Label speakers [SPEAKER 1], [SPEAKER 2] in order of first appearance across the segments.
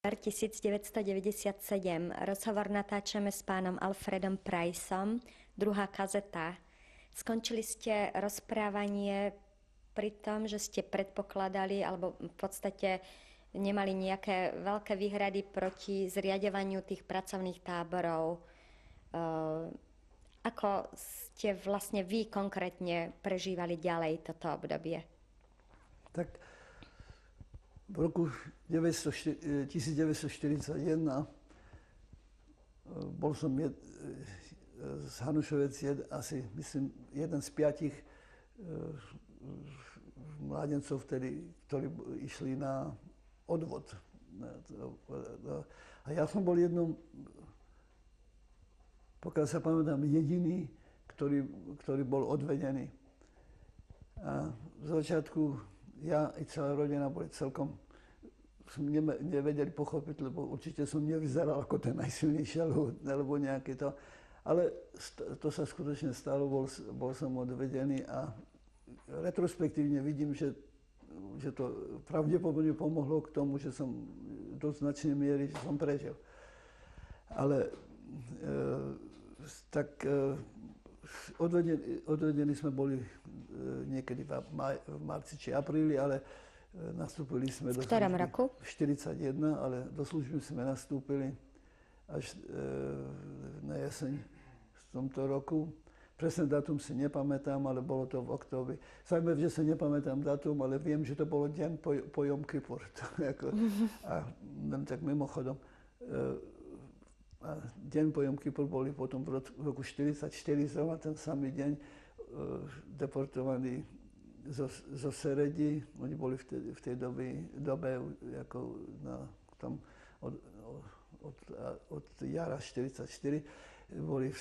[SPEAKER 1] 1997. Rozhovor natáčame s pánom Alfredom Priceom. Druhá kazeta. Skončili ste rozprávanie pri tom, že ste predpokladali, alebo v podstate nemali nejaké veľké výhrady proti zriaďovaniu tých pracovných táborov. Ako ste vlastne vy konkrétne prežívali ďalej toto obdobie?
[SPEAKER 2] Tak v roku 1941 bol som z Hanušovec asi, myslím, jeden z 5 mládencov, ktorí išli na odvod. A ja som bol jednom, pokiaľ sa pamätám, jediný, ktorý bol odvedený. A v začiatku ja i celá rodina boli celkom, nevedeli pochopiť, lebo určite som nevyzeral ako ten najsilnejší, alebo nejaké to. Ale to sa skutočne stalo, bol som odvedený a retrospektívne vidím, že to pravdepodobne pomohlo k tomu, že som do značnej miery že som prežil. Ale odvedení sme boli niekedy v marci či apríli, ale nastúpili sme do
[SPEAKER 1] ktorom roku?
[SPEAKER 2] 41, ale do služby sme nastúpili až na jeseň v tomto roku. Presný dátum si nepamätám, ale bolo to v októbri. Zaujímavé, že si nepamätám dátum, ale viem, že to bolo deň po Jom Kippur. A tak mimochodom, a deň po Jom Kippur boli potom v roku 1944, zrovna ten samý deň, deportovaní zo Seredi. Oni boli v tej dobe ako tam od jara 1944. Boli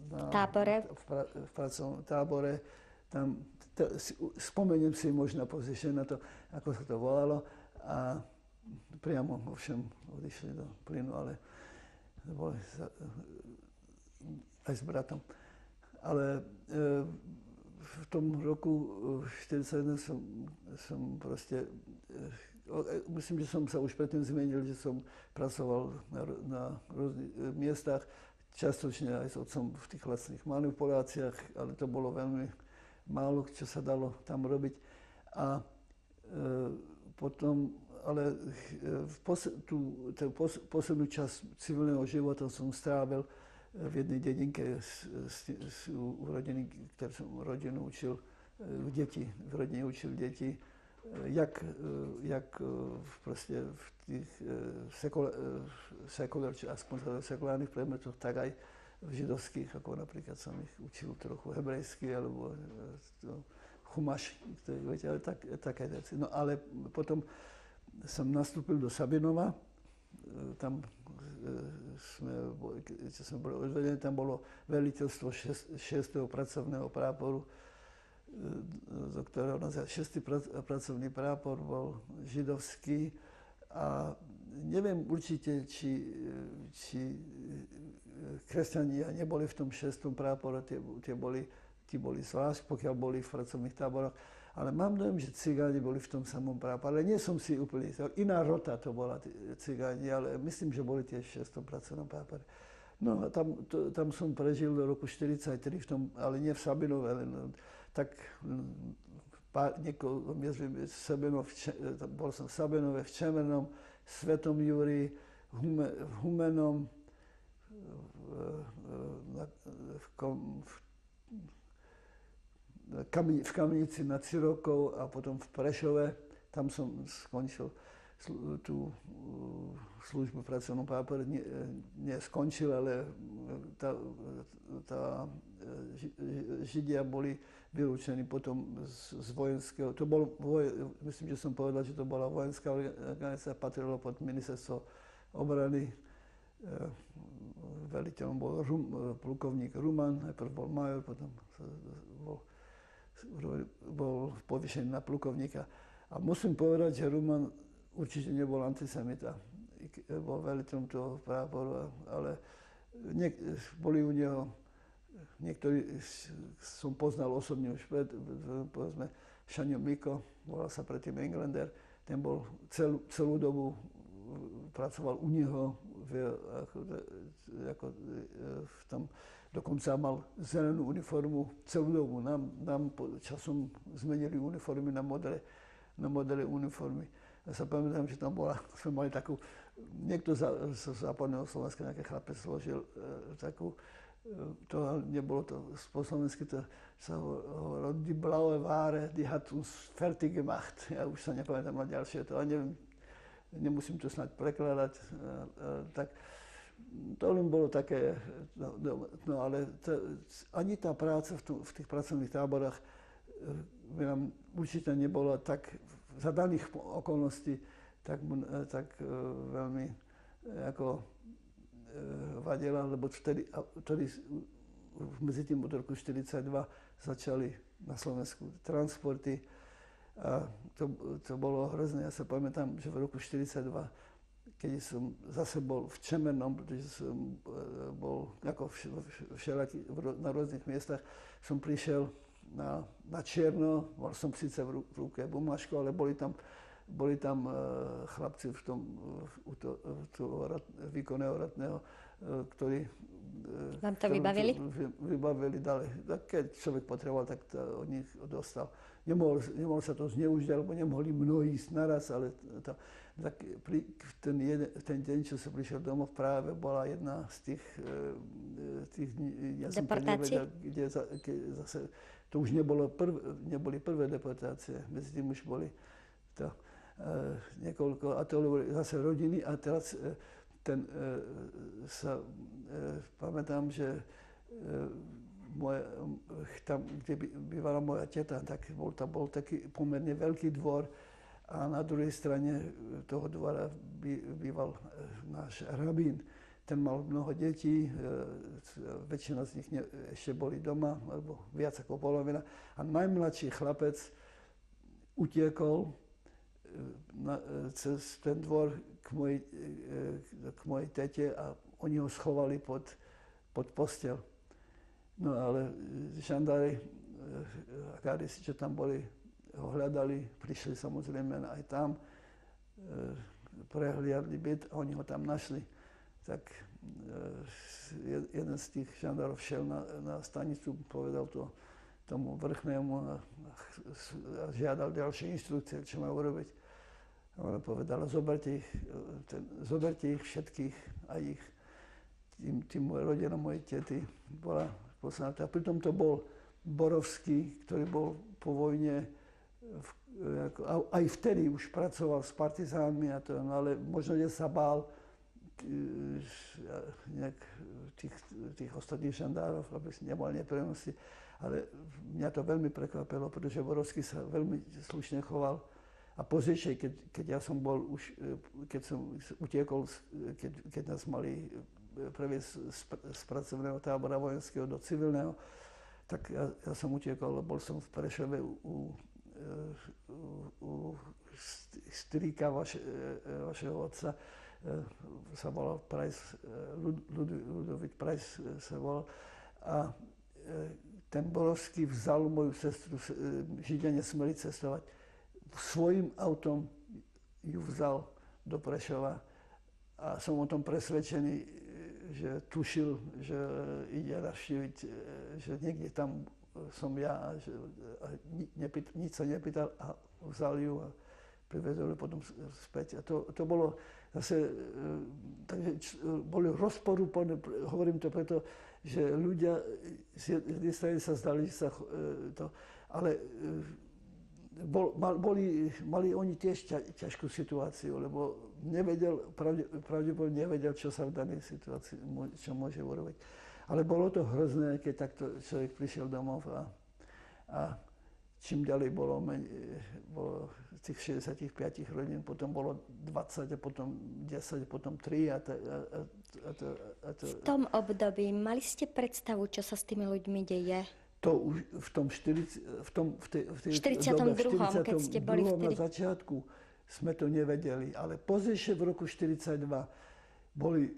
[SPEAKER 2] na
[SPEAKER 1] tábore.
[SPEAKER 2] V pracovnom tábore. Tam, spomeniem si možno pozrieť na to, ako sa to volalo. A priamo ovšem odišli do plynu, ale boli aj s bratom. Ale v tom roku 1941 som proste, myslím, že som sa už predtým zmenil, že som pracoval na rôznych miestach, častočne aj s otcom v tých vlastných manipuláciách, ale to bolo veľmi málo, čo sa dalo tam robiť. A potom, ale poslednú časť civilného života som strávil v jednej dedinke urodený, ktorý som rodinu učil deti, v rodine učil deti, jak proste v tých aspoň sekulárnych predmetoch, tak aj v židovských, ako napríklad som ich učil trochu hebrejsky, alebo chumaš, viete, ale také veci. No ale potom som nastúpil do Sabinova, tam sme boli odvedení, tam bolo veliteľstvo 6. pracovného práporu, do ktorého 6. pracovný prápor bol židovský. A neviem určite, či kresťania neboli v tom 6. prápore, tí boli zvlášť, pokiaľ boli v pracovných táboroch. Ale mám dojem, že cigáni boli v tom samom prápore. Ale nie som si úplný. Iná rota to bola cigáni, ale myslím, že boli tiež v 6. pracovnom prápore. No a tam som prežil do roku 1943, ale nie v Sabinove, ale tak niekoľko miest bol som v Sabinove, v Čemernom, Svetom Júrii, v Humenom, v Kamenici nad Cirokou a potom v Prešove. Tam som skončil tú službu v pracovnom prápore. Neskončil, ale Židia boli vylúčení potom z vojenského. To bol, myslím, že som povedal, že to bola vojenská organizácia, patrilo pod ministerstvo obrany. Veliteľom bol plukovník Ruman, najprv bol major, potom bol povýšený na plukovníka. A musím povedať, že Ruman určite nebol antisemita. Bol veliteľom toho práporu, ale boli u neho, niektorí som poznal osobne už povedzme, Šaňo Miko, volal sa predtým Englander, ten bol celú dobu, pracoval u neho, v tom, dokonca mal zelenú uniformu celú dobu. Nám časom zmenili uniformy na modré uniformy. Ja sa pamätám, že tam sme mali takú, niekto z západného Slovenska, nejaký chlapec zložil takú, to nebolo to po slovensky, to sa hovorilo die blaue Ware, die hat uns fertig gemacht. Ja už sa nepamätám na ďalšie to, a neviem, nemusím to snad prekladať, tak to len bolo také, no ale ani tá práca v tých pracovných táborách by nám určite nebola tak za daných okolností tak veľmi ako vadila, lebo vtedy medzi tým od roku 1942 začali na Slovensku transporty a to bolo hrozné. Ja sa pamätám, že v roku 1942, keď som zase bol v Čemernom, pretože som bol ako na rôznych miestach, som prišiel na Čierno, mal som síce v ruke bumášku, ale boli tam chlapci v tom výkonného ratného, ktorí
[SPEAKER 1] vám to vybavili?
[SPEAKER 2] Vybavili, dali. Keď človek potreboval, tak to od nich dostal. Nemohol sa to zneužiť, alebo nemohli mnohí ísť naraz, ale ten deň, čo som prišiel domov, práve bola jedna z tých ja som to nevedel, kde zase to už neboli prvé deportácie, medzi tým už boli to niekoľko, a to boli zase rodiny, a teraz pamätám, že tam, kde bývala moja teta, tak bol taký pomerne veľký dvor a na druhej strane toho dvora býval náš rabín. Ten mal mnoho detí, väčšina z nich ešte boli doma, alebo viac ako polovina. A najmladší chlapec utiekol cez ten dvor k mojej tete a oni ho schovali pod posteľ. No ale žandári a gardisti, čo tam boli, ho hľadali, prišli samozrejme aj tam, prehliadli byt a oni ho tam našli. Tak jeden z tých žandárov šiel na stanicu, povedal to tomu vrchnému a žiadal ďalšie inštrukcie, čo majú robiť. A ona povedala, zoberte ich všetkých, aj ich. Tým rodina mojej tety bola poslaná. A pritom to bol Borovský, ktorý bol po vojne, aj vtedy už pracoval s partizánmi, ale možno, že sa bál tých ostatných žandárov, aby nemal neprenosti. Ale mňa to veľmi prekvapilo, pretože Borovský sa veľmi slušne choval. A pozrieš, keď ja som bol už, keď som utiekol, keď nás mali previesť z pracovného tábora vojenského do civilného, tak ja som utiekol, bol som v Prešove u strýka vašeho otca, sa volal Price, Ludovít Price sa volal. A ten Borovský vzal moju sestru, Židia nesmeli cestovať, svojím autom ju vzal do Prešova a som o tom presvedčený, že tušil, že ide navštíviť, že niekde tam som ja a nič sa nepýtal a vzal ju a privezol ju potom späť. A to bolo zase, takže boli rozporúplné, hovorím to preto, že ľudia z jednej strany sa zdali, že sa to, ale mali oni tiež ťažkú situáciu, lebo pravdepodobne nevedel, čo sa v danej situácii, čo môže urobiť. Ale bolo to hrozné, keď takto človek prišiel domov a čím ďalej bolo tých 65 rodín, potom bolo 20 a potom 10, potom 3 a to.
[SPEAKER 1] V tom období mali ste predstavu, čo sa s tými ľuďmi deje?
[SPEAKER 2] To už v tom 42.,
[SPEAKER 1] keď ste boli vtedy.
[SPEAKER 2] Na začiatku sme to nevedeli, ale pozrejšie v roku 42 boli,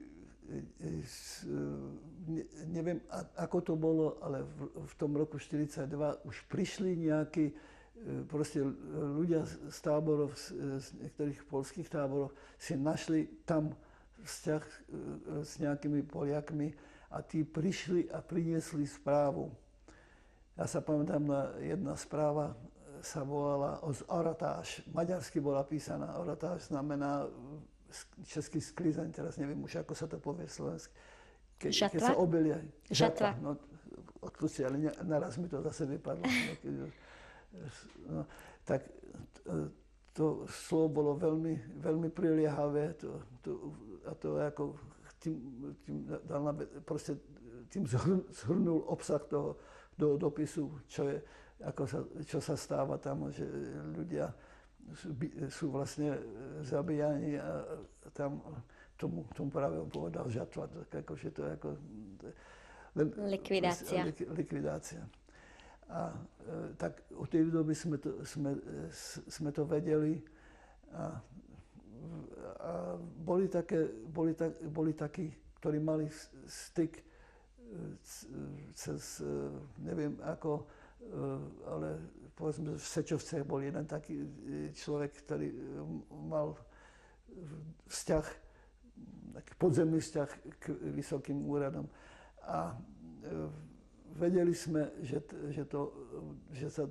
[SPEAKER 2] neviem ako to bolo, ale v tom roku 42 už prišli nejakí proste ľudia z táborov, z niektorých poľských táborov si našli tam vzťah s nejakými Poliakmi a tí prišli a priniesli správu. Ja sa pamätám, jedna správa sa volala Oratáž. Maďarsky bola písaná. Oratáž znamená český sklizeň, teraz neviem už, ako sa to povie slovensky. Keď sa obilia.
[SPEAKER 1] Žatva.
[SPEAKER 2] No, odpustite, ale naraz mi to zase vypadlo. No, tak to slovo bolo veľmi, veľmi priliehavé. A to ako tým zhrnul obsah toho dopisu, čo sa stáva tam, že ľudia sú vlastne zabíjani a tam tomu práve povedal žatva, tak akože to je ako... Likvidácia. A tak od tej doby sme to vedeli a boli takí, ktorí mali styk cez, neviem ako, ale povedzme, v Sečovciach bol jeden taký človek, ktorý mal vzťah, taký podzemný vzťah k vysokým úradom. A vedeli sme, že sa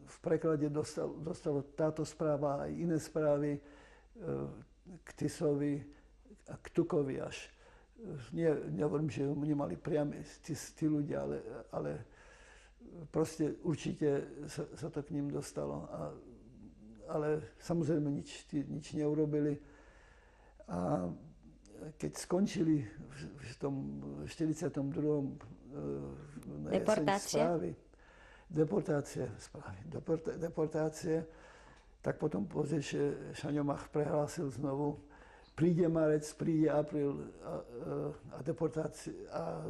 [SPEAKER 2] v preklade dostalo táto správa aj iné správy k Tisovi a k Tukovi až. Nehovorím, že nemali priame tí ľudia, ale proste určite sa to k ním dostalo. Ale samozrejme nič neurobili. A keď skončili v tom 42. Na deportácie, tak potom pozdejšie Šaňomach prehlásil znovu, príde marec, príde apríl a deportácie a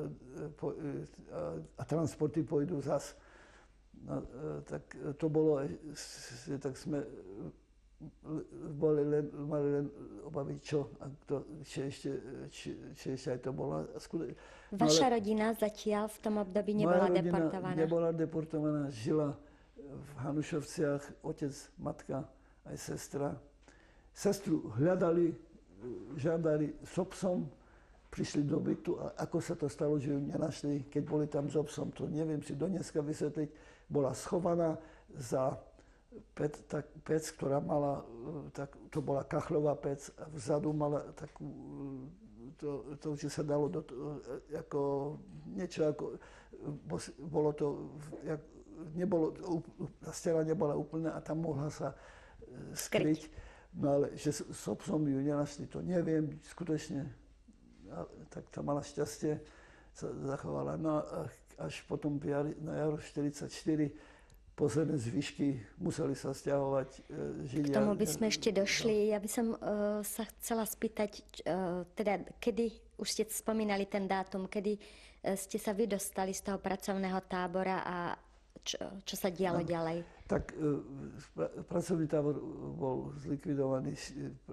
[SPEAKER 2] transporty pôjdu zas. No, tak to bolo, tak sme mali len obavy, či ešte aj to bolo.
[SPEAKER 1] Vaša rodina zatiaľ v tom období nebola deportovaná?
[SPEAKER 2] Moja rodina nebola deportovaná, žila v Hanušovciach, otec, matka, aj sestra. Sestru hľadali, žiadali s obsom, prišli do bytu a ako sa to stalo, že ju nenašli, keď boli tam s obsom, to neviem si do dneska vysvetliť. Bola schovaná za pec, ktorá mala, to bola kachlová pec a vzadu mala takú, to že sa dalo do toho, ako niečo ako, bolo to, tá stena nebola úplná a tam mohla sa skryť. No ale že s obsom ju nenašli, to neviem, skutočne, tak to mala šťastie, sa zachovala. No a až potom na jaru 1944 posledné zvyšky museli sa sťahovať Židia.
[SPEAKER 1] K tomu by sme ešte došli. Ja by som sa chcela spýtať, teda kedy, už ste spomínali ten dátum, kedy ste sa vy dostali z toho pracovného tábora a čo sa dialo ďalej?
[SPEAKER 2] Tak pracovný tábor bol zlikvidovaný,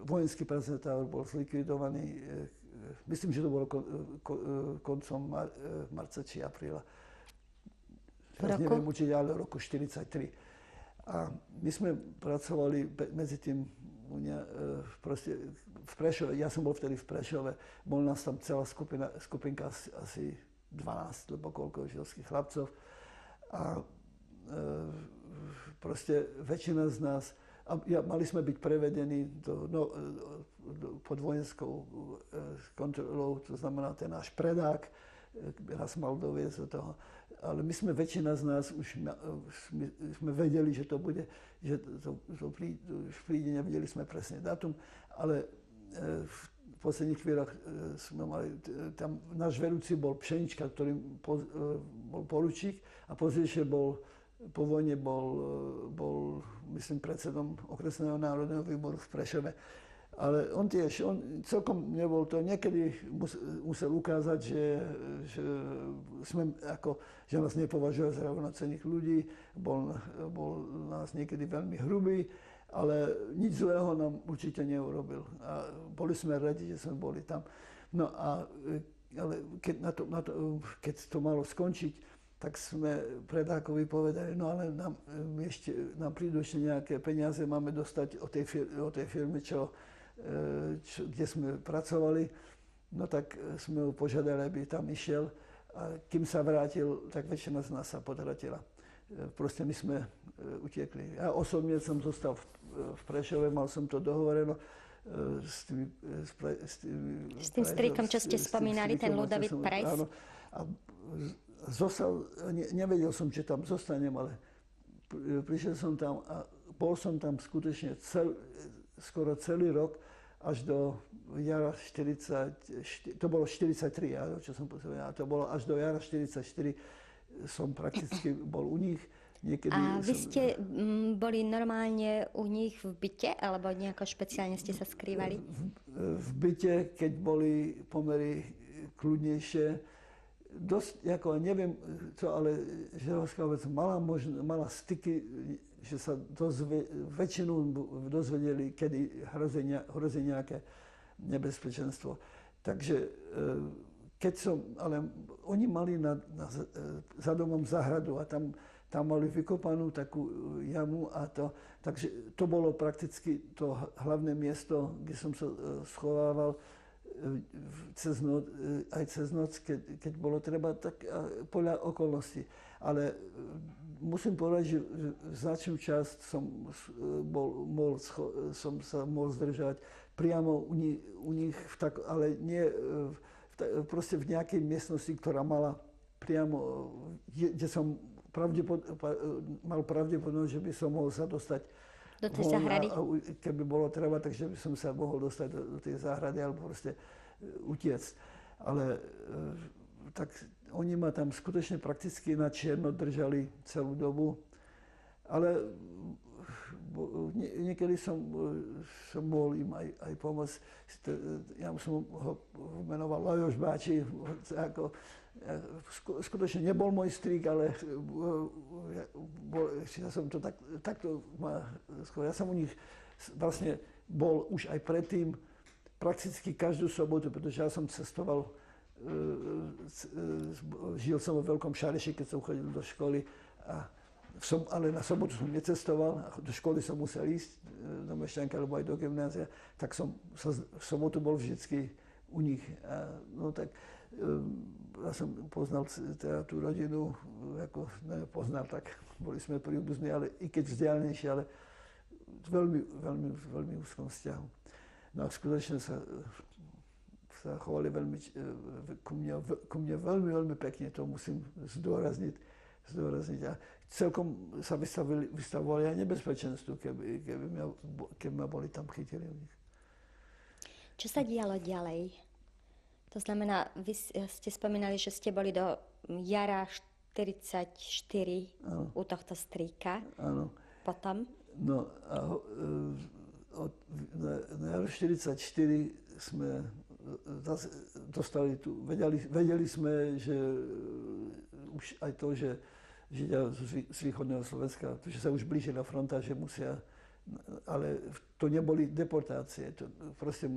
[SPEAKER 2] vojenský pracovný tábor bol zlikvidovaný, myslím, že to bolo koncom marca či apríla. Teraz neviem určite, ale roku 1943. A my sme pracovali medzi tým v Prešove, ja som bol vtedy v Prešove, bol nás tam celá skupinka asi 12, alebo koľko židovských chlapcov. A proste väčšina z nás, mali sme byť prevedení pod vojenskou kontrolou, to znamená ten náš predák, nás mal doviesť do toho. Ale my sme, väčšina z nás, už sme vedeli, že to bude, že to príde, nevedeli sme presne dátum, ale v posledných chvíľach sme mali, tam náš vedúci bol Pšenička, ktorý bol poručík a pozdejšie po vojne bol, myslím, predsedom okresného národného výboru v Prešove. Ale on celkom nebol to, niekedy musel ukázať, že nás nepovažuje za rovnocenných ľudí, bol nás niekedy veľmi hrubý, ale nič zlého nám určite neurobil. A boli sme radi, že sme boli tam. No a ale keď to malo skončiť, tak sme predákovi povedali, no ale nám prídu ešte nejaké peniaze, máme dostať od tej firmy, kde sme pracovali. No tak sme ho požiadali, aby tam išiel. A kým sa vrátil, tak väčšina z nás sa potratila. Proste my sme utiekli. Ja osobne som zostal v Prešove, mal som to dohovoreno s
[SPEAKER 1] tým strikom, čo ste spomínali, ten Ludovít Preiss.
[SPEAKER 2] Áno. A nevedel som, či tam zostanem, ale prišiel som tam a bol som tam skutočne skoro celý rok, až do jara 44, to bolo 43, čo som povedal, to bolo až do jara 44, som prakticky bol u nich. Niekedy
[SPEAKER 1] a vy ste boli normálne u nich v byte, alebo nejako špeciálne ste sa skrývali?
[SPEAKER 2] V byte, keď boli pomery kľudnejšie, dosť, ako neviem čo, ale židovská vec mala styky, že sa väčšinu dozvedeli, kedy hrozí nejaké nebezpečenstvo. Takže ale oni mali za domom záhradu a tam mali vykopanú takú jamu takže to bolo prakticky to hlavné miesto, kde som sa schovával aj cez noc, keď bolo treba, tak podľa okolností. Ale musím povedať, že značnú časť som sa mohol zdržať priamo u nich, ale nie proste v nejakej miestnosti, ktorá mala priamo, kde som mal pravdepodobnosť, že by som mohol sa dostať
[SPEAKER 1] do tej záhrady.
[SPEAKER 2] Keby bolo treba, takže by som sa mohol dostať do tej záhrady alebo proste utiecť. Ale tak oni ma tam skutočne prakticky na čierno držali celú dobu. Ale niekedy som mohol im aj pomôcť. Ja som ho menoval Lajos Báči. Skutočne nebol môj strík, ale ja som to takto ja som u nich vlastne bol už aj predtým prakticky každú sobotu, pretože ja som cestoval, žil som vo Veľkom Šareši, keď som chodil do školy, ale na sobotu som necestoval, do školy som musel ísť, do Mešťanka alebo aj do gymnázia, tak som v sobotu bol vždycky u nich. No tak ja som poznal teda tú rodinu, tak boli sme príbuzní, ale i keď vzdialenejšie, ale veľmi úzkom vzťahu. No a skutočne sa chovali ku mne veľmi pekne, to musím zdôrazniť. A celkom sa vystavovali aj nebezpečenstvu, keby ma boli tam chytili u nich.
[SPEAKER 1] Čo sa dialo ďalej? To znamená, vy ste spomínali, že ste boli do jara 44 u tohto strýka.
[SPEAKER 2] Áno.
[SPEAKER 1] Potom?
[SPEAKER 2] No a na jaru 44 sme dostali tu, vedeli sme, že už aj to, že Židia z východného Slovenska, že sa už blížila fronta, že musia, ale to neboli deportácie, to proste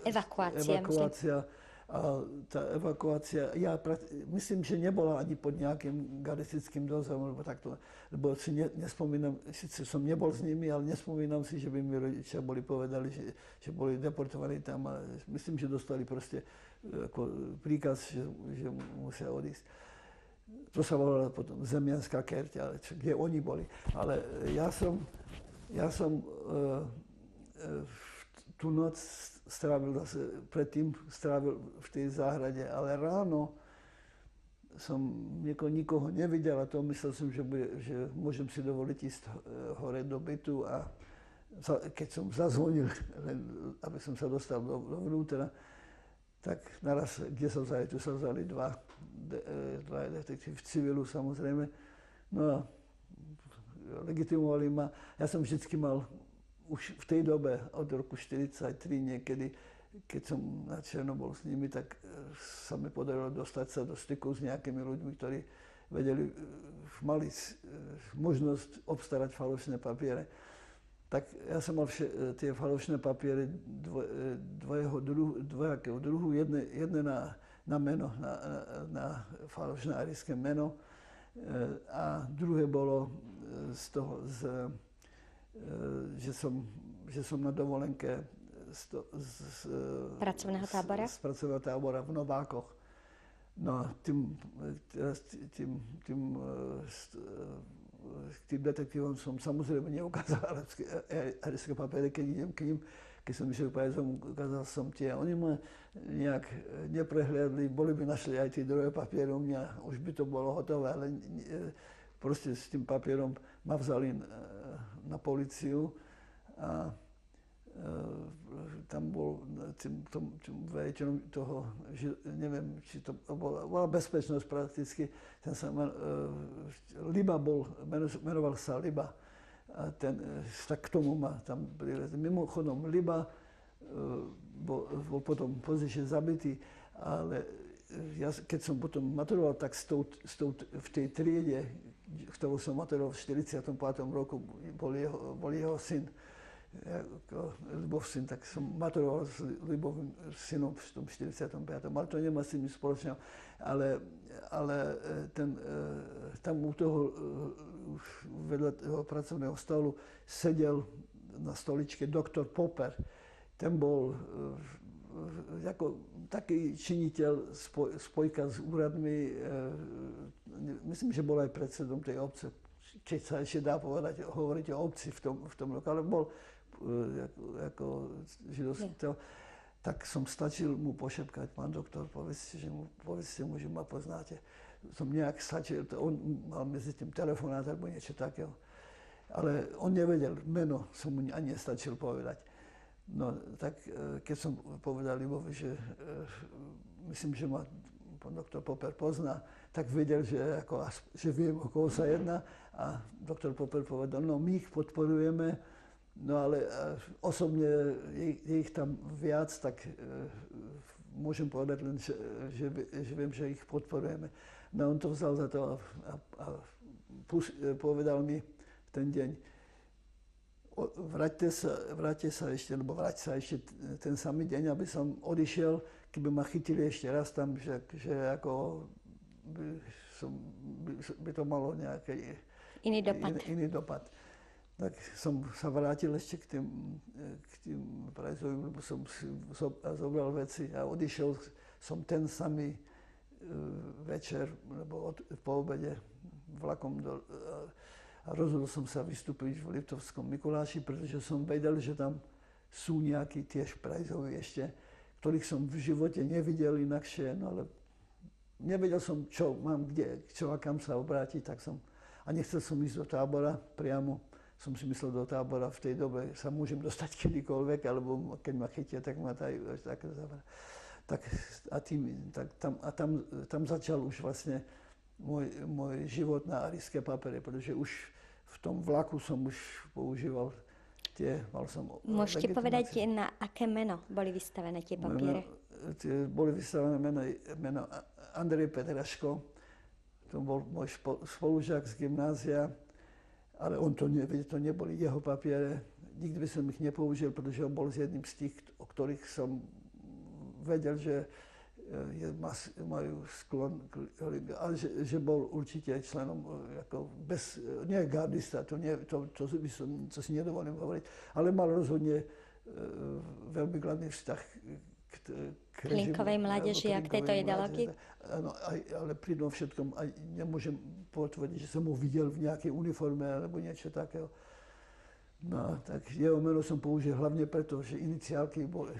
[SPEAKER 2] evakuácia. A tá evakuácia, ja myslím, že nebola ani pod nejakým gardistickým dozorom, lebo si nespomínam, síce som nebol s nimi, ale nespomínam si, že by mi rodičia povedali, že boli deportovaní tam a myslím, že dostali proste ako príkaz, že musia odísť. To sa volalo potom Zemianská Kerť, kde oni boli. Ale ja som tú noc predtým strávil v tej záhrade, ale ráno som nikoho nevidel a to myslel som, že môžem si dovoliť ísť hore do bytu a keď som zazvonil, aby som sa dostal dovnútra, tak naraz, kde som vzali, tu sa vzali dva detektívy v civilu samozrejme. No a legitimovali ma. Ja som vždycky mal už v tej dobe, od roku 1943 niekedy, keď som na čierno bol s nimi, tak sa mi podarilo dostať sa do styku s nejakými ľuďmi, ktorí mali možnosť obstarať falošné papiere. Tak ja som mal tie falošné papiere dvojakého druhu, jedné na meno, na falošné arijské meno. A druhé bolo z toho, že som na dovolenke
[SPEAKER 1] pracovného tábora?
[SPEAKER 2] Z pracovného tábora v Novákoch. No a tým detektívom som samozrejme neukázal arijské papiere, keď idem k ním. Keď som išiel k pajacom, ukázal som tie. Oni ma nejak neprehliadli, boli by našli aj tie druhé papiere u mňa, už by to bolo hotové, ale proste s tým papierom ma vzali na políciu a tam bol tým veliteľom toho, že neviem, či to bola bezpečnosť prakticky, ten sa Liba menoval sa Liba. A tak k tomu ma tam priviezli. Mimochodom, Liba bol potom pozdejšie zabitý, ale ja, keď som potom maturoval, tak v tej triede, v ktorou som maturoval v 45. roku, bol jeho syn, Libov syn, tak som maturoval s Libovým synom v tom 45. Ale to nemá s tým spoločného. Ale tam u toho vedľa toho pracovného stolu sedel na stoličke doktor Popper. Ten bol ako taký činiteľ spojka s úradmi, myslím, že bol aj predsedom tej obce, keď sa ešte dá hovoriť o obci v tom roku, ale bol ako židovský. Tak som stačil mu pošepkať, pán doktor, povedzte mu, že ma poznáte. Som nejak stačil, on mal medzi tým telefonát alebo niečo takého. Ale on nevedel, meno som mu ani nestačil povedať. No tak keď som povedal Libovi, že myslím, že ma pán doktor Popper pozná, tak vedel, že viem, o koho sa jedná. A doktor Popper povedal, no my ich podporujeme, no ale osobne je ich tam viac, tak môžem povedať len, že viem, že ich podporujeme. No on to vzal za to a povedal mi v ten deň, vráťte sa ešte ten samý deň, aby som odišiel, keby ma chytili ešte raz tam, že ako by to malo nejaký iný dopad. Tak som sa vrátil ešte k tým Prajsovým, lebo som si zobral veci a odišiel som ten samý večer, lebo po obede vlakom a rozhodol som sa vystúpiť v Liptovskom Mikuláši, pretože som vedel, že tam sú nejakí tiež Prajsovi ešte, ktorých som v živote nevidel inakšie, no ale nevedel som, čo mám kde, čo a kam sa obrátiť, a nechcel som ísť do tábora priamo. Som si myslel, do tábora v tej dobe sa môžem dostať kedykoľvek, alebo keď ma chytia, tak ma dajú až také zábera. Tam začal už vlastne môj život na arijské papiere, pretože už v tom vlaku som už používal mal som
[SPEAKER 1] Môžete povedať, na aké meno boli vystavené tie papiere?
[SPEAKER 2] Boli vystavené meno Andrej Petraško, to bol môj spolužiak z gymnázia, ale on to neboli jeho papiere. Nikdy by som ich nepoužil, pretože on bol z jedným z tých, o ktorých som vedel, že majú sklon, ale že bol určite členom, nie gardista, to si nedovolím hovoriť, ale mal rozhodne veľmi kladný vztah k
[SPEAKER 1] Linkovej mládeži a k tejto ideológii?
[SPEAKER 2] Áno, ale pri tom všetkom aj nemôžem potvrdiť, že som ho videl v nejakej uniforme alebo niečo takého. No, tak jeho meno som použil hlavne preto, že iniciálky boli,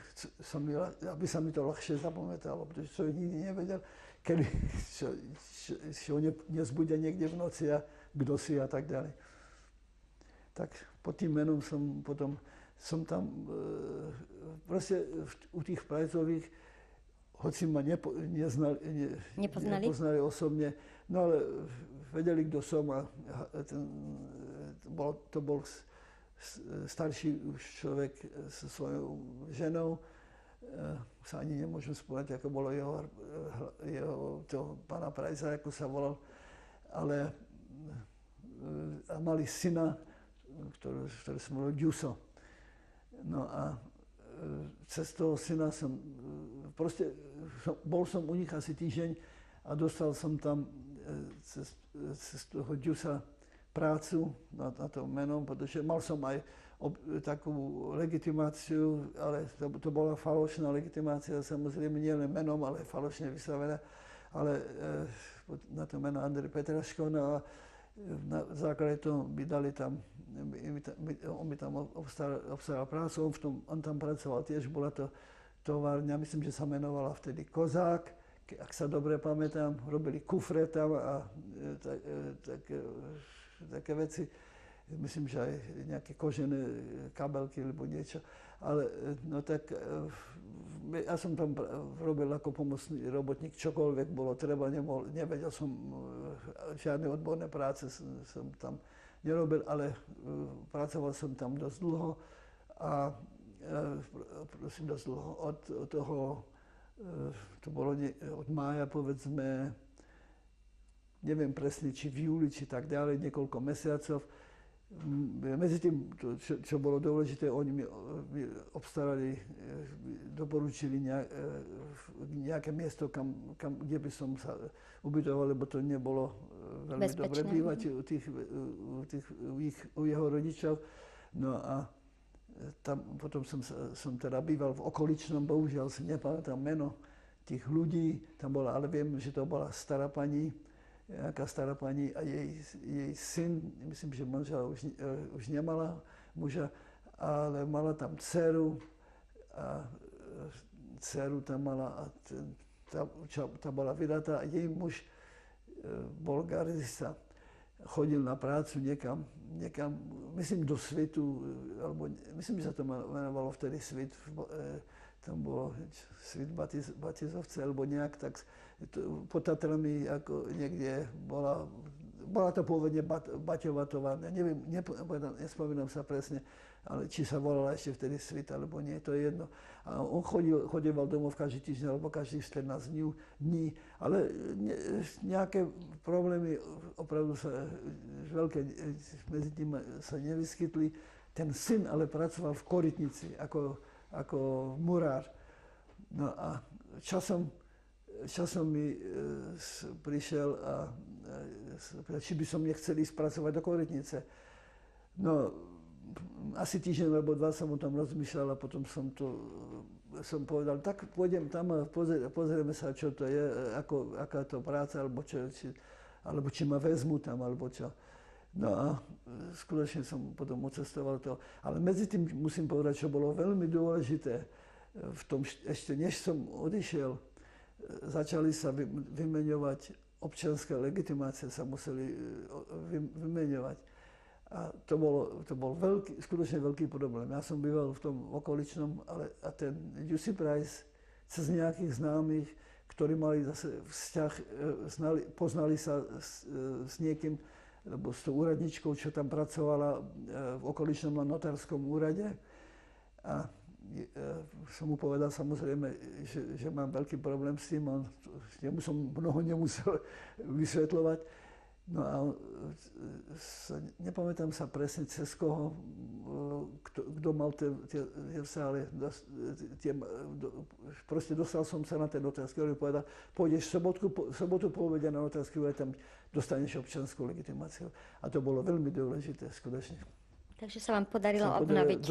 [SPEAKER 2] aby sa mi to ľahšie zapamätalo, pretože človek nikdy nevedel, kedy ho nezbudia niekde v noci a kto si a tak ďalej. Tak pod tým menom som tam proste u tých Prajsových, hoci ma nepoznali osobne, no ale vedeli, kto som a to bol starší už človek so svojou ženou. Sa ani nemôžem spomínať, ako bolo toho pána Prajsa, ako sa volal, ale mali syna, ktorý sa volal Ďuso. No a cez toho syna som proste bol som u nich asi týždeň a dostal som tam cez toho Ďusa prácu na to menom, pretože mal som aj takú legitimáciu, ale to bola falošná legitimácia, samozrejme nie len menom, ale falošne vystavená, ale na to meno Andrej Petraško, no a na základe toho by dali tam, on by tam obstaral prácu, on tam pracoval tiež, bola to továrňa, myslím, že sa menovala vtedy Kozák, ak sa dobre pamätám, robili kufre tam a také veci. Myslím, že aj nejaké kožené kabelky alebo niečo. Ale no tak ja som tam robil ako pomocný robotník, čokoľvek bolo treba, nevedel som, žiadne odborné práce som tam nerobil, ale pracoval som tam dosť dlho a prosím dosť dlho od toho, to bolo od mája povedzme, neviem presne, či v júli, či tak ďalej, niekoľko mesiacov. Medzi tým, čo bolo dôležité, oni mi obstarali, doporučili nejaké miesto, kde by som sa ubytoval, lebo to nebolo veľmi dobre bývať u jeho rodičov. No a tam potom som teda býval v okoličnom, bohužiaľ si nepamätám meno tých ľudí, tam bola, ale viem, že to bola stará pani, nejaká stará pani a jej syn, myslím, že manžela už nemala muža, ale mala tam dceru a dceru tam mala a tá bola vydatá a jej muž bol gardista. Chodil na prácu niekam, myslím do Svitu, alebo myslím, že sa to menovalo vtedy Svit, tam bolo Svit Batizovce, alebo nejak tak pod Tatrami, ako niekde bola to pôvodne Baťová továrňa, neviem, nespomínam sa presne, ale či sa volala ešte vtedy Svit, alebo nie, to je jedno. A on chodieval domov každý týždeň, alebo každých 14 dní, ale nejaké problémy opravdu sa veľké medzi tým sa nevyskytli. Ten syn ale pracoval v Korytnici ako murár. No a časom mi prišiel a či by som nechcel ísť pracovať do Korytnice. No, asi týždeň alebo dva som o tom rozmýšľal a potom som povedal, tak pôjdem tam a pozrieme sa, čo to je, aká to práca, alebo či ma vezmu tam, alebo čo. No a skutočne som potom odcestoval to. Ale medzi tým musím povedať, čo bolo veľmi dôležité, v tom, ešte než som odišiel, začali sa vymeňovať, občianske legitimácie sa museli vymeňovať. A to bol skutočne veľký problém. Ja som býval v tom okoličnom, a ten Jussi Price cez nejakých známych, ktorí mali zase vzťah, poznali sa s niekým, lebo s tou úradničkou, čo tam pracovala v okoličnom notárskom úrade. A som mu povedal samozrejme, že mám veľký problém s tým, jemu som mnoho nemusel vysvetľovať. No a nepamätám sa presne cez koho, kto mal tie vsále, proste dostal som sa na ten notársky úrad, povedal, pôjdeš sobotu po obede na notársky úrad, tam dostaneš občiansku legitimáciu. A to bolo veľmi dôležité, skutočne.
[SPEAKER 1] Takže sa vám podarilo obnoviť...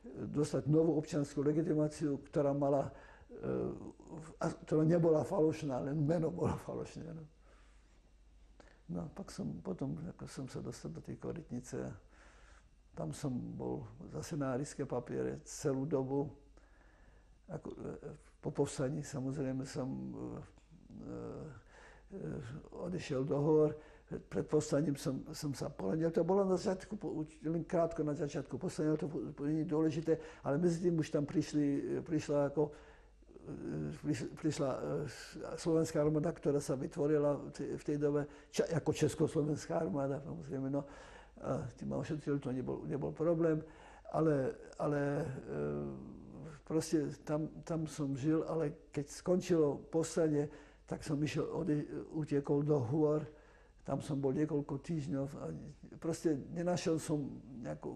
[SPEAKER 2] Dostať novú občiansku legitimáciu, ktorá nebola falošná, len meno bolo falošné. No a pak som sa dostal do tej Korytnice. Tam som bol zase na ryské papiere celú dobu. Po povstaní samozrejme som odišiel do hôr. Pred povstaním som sa polenil. To bolo na začiatku, len krátko na začiatku povstania, to nie je dôležité, ale medzi tým už tam prišla slovenská armáda, ktorá sa vytvorila v tej dobe, ako československá armáda, samozrejme, no. A tým ma ošetrili, to nebol problém, ale proste tam som žil, ale keď skončilo povstanie, tak som utiekol do hôr, tam som bol niekoľko týždňov a proste nenašiel som nejakú